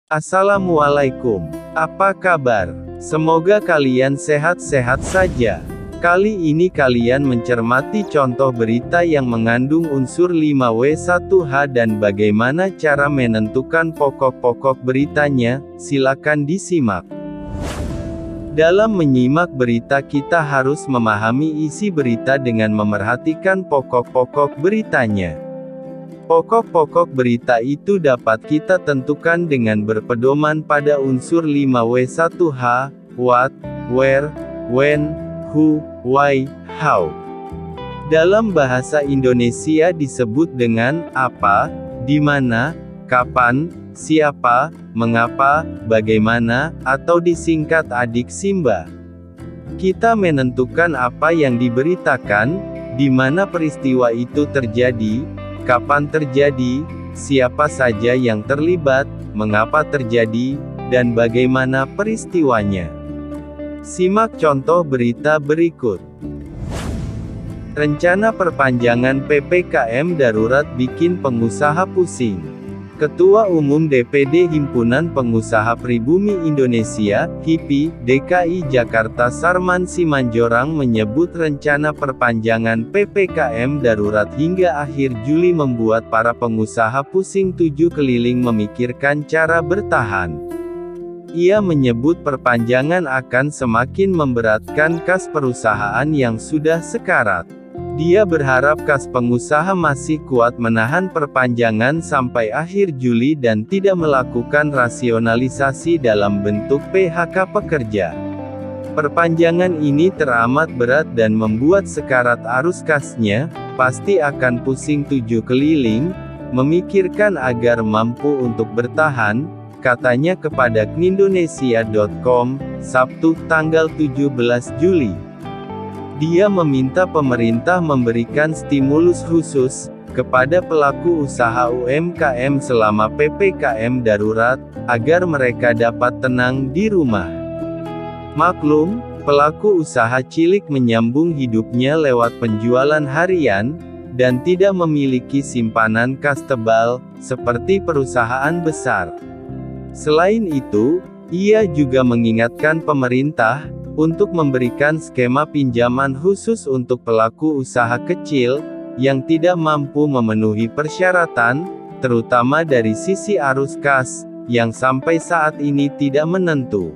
Assalamualaikum. Apa kabar? Semoga kalian sehat-sehat saja. Kali ini kalian mencermati contoh berita yang mengandung unsur 5W1H dan bagaimana cara menentukan pokok-pokok beritanya. Silakan disimak. Dalam menyimak berita kita harus memahami isi berita dengan memerhatikan pokok-pokok beritanya. Pokok-pokok berita itu dapat kita tentukan dengan berpedoman pada unsur 5W1H, what, where, when, who, why, how. Dalam bahasa Indonesia disebut dengan apa, di mana, kapan, siapa, mengapa, bagaimana, atau disingkat Adik Simba. Kita menentukan apa yang diberitakan, di mana peristiwa itu terjadi, kapan terjadi, siapa saja yang terlibat, mengapa terjadi, dan bagaimana peristiwanya. Simak contoh berita berikut. Rencana perpanjangan PPKM darurat bikin pengusaha pusing. Ketua Umum DPD Himpunan Pengusaha Pribumi Indonesia, HIPI, DKI Jakarta Sarman Simanjorang menyebut rencana perpanjangan PPKM darurat hingga akhir Juli membuat para pengusaha pusing tujuh keliling memikirkan cara bertahan. Ia menyebut perpanjangan akan semakin memberatkan kas perusahaan yang sudah sekarat. Dia berharap kas pengusaha masih kuat menahan perpanjangan sampai akhir Juli dan tidak melakukan rasionalisasi dalam bentuk PHK pekerja. Perpanjangan ini teramat berat dan membuat sekarat arus kasnya, pasti akan pusing tujuh keliling, memikirkan agar mampu untuk bertahan, katanya kepada knindonesia.com, Sabtu, tanggal 17 Juli. Dia meminta pemerintah memberikan stimulus khusus kepada pelaku usaha UMKM selama PPKM darurat, agar mereka dapat tenang di rumah. Maklum, pelaku usaha cilik menyambung hidupnya lewat penjualan harian, dan tidak memiliki simpanan kas tebal, seperti perusahaan besar. Selain itu, ia juga mengingatkan pemerintah untuk memberikan skema pinjaman khusus untuk pelaku usaha kecil, yang tidak mampu memenuhi persyaratan, terutama dari sisi arus kas, yang sampai saat ini tidak menentu.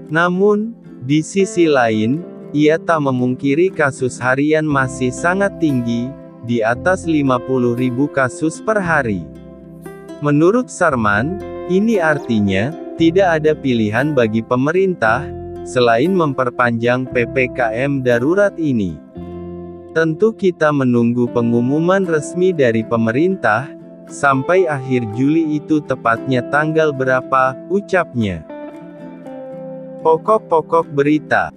Namun, di sisi lain, ia tak memungkiri kasus harian masih sangat tinggi, di atas 50.000 kasus per hari. Menurut Sarman, ini artinya, tidak ada pilihan bagi pemerintah, selain memperpanjang PPKM darurat ini. Tentu kita menunggu pengumuman resmi dari pemerintah, sampai akhir Juli itu tepatnya tanggal berapa, ucapnya. Pokok-pokok berita.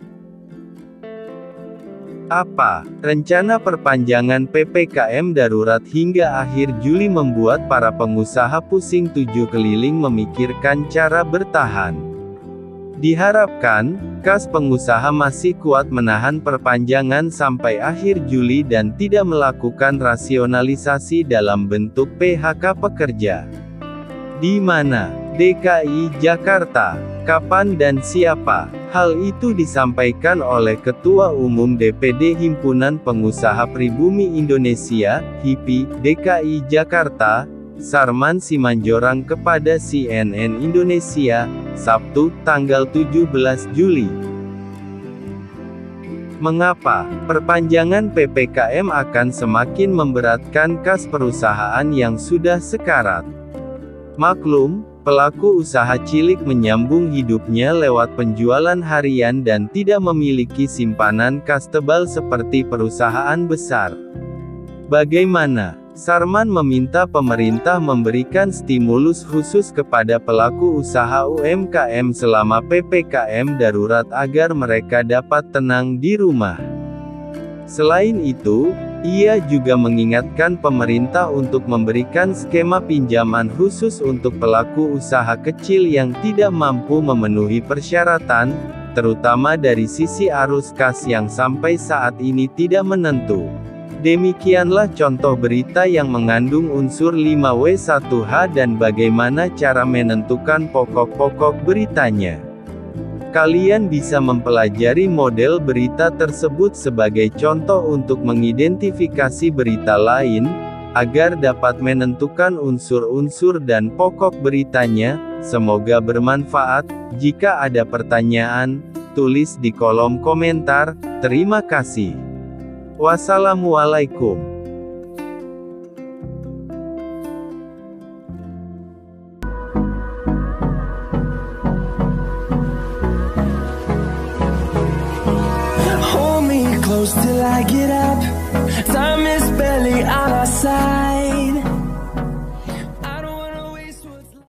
Apa? Rencana perpanjangan PPKM darurat hingga akhir Juli membuat para pengusaha pusing tujuh keliling memikirkan cara bertahan. Diharapkan, kas pengusaha masih kuat menahan perpanjangan sampai akhir Juli dan tidak melakukan rasionalisasi dalam bentuk PHK pekerja. Di mana? DKI Jakarta. Kapan dan siapa? Hal itu disampaikan oleh Ketua Umum DPD Himpunan Pengusaha Pribumi Indonesia, HIPI, DKI Jakarta, Sarman Simanjorang kepada CNN Indonesia, Sabtu, tanggal 17 Juli. Mengapa? Perpanjangan PPKM akan semakin memberatkan kas perusahaan yang sudah sekarat. Maklum, pelaku usaha cilik menyambung hidupnya lewat penjualan harian dan tidak memiliki simpanan kas tebal seperti perusahaan besar. Bagaimana? Sarman meminta pemerintah memberikan stimulus khusus kepada pelaku usaha UMKM selama PPKM darurat agar mereka dapat tenang di rumah. Selain itu, ia juga mengingatkan pemerintah untuk memberikan skema pinjaman khusus untuk pelaku usaha kecil yang tidak mampu memenuhi persyaratan, terutama dari sisi arus kas yang sampai saat ini tidak menentu. Demikianlah contoh berita yang mengandung unsur 5W1H dan bagaimana cara menentukan pokok-pokok beritanya. Kalian bisa mempelajari model berita tersebut sebagai contoh untuk mengidentifikasi berita lain, agar dapat menentukan unsur-unsur dan pokok beritanya. Semoga bermanfaat. Jika ada pertanyaan, tulis di kolom komentar. Terima kasih. Wassalamualaikum. Hold me close till I get up. Time is barely on our side.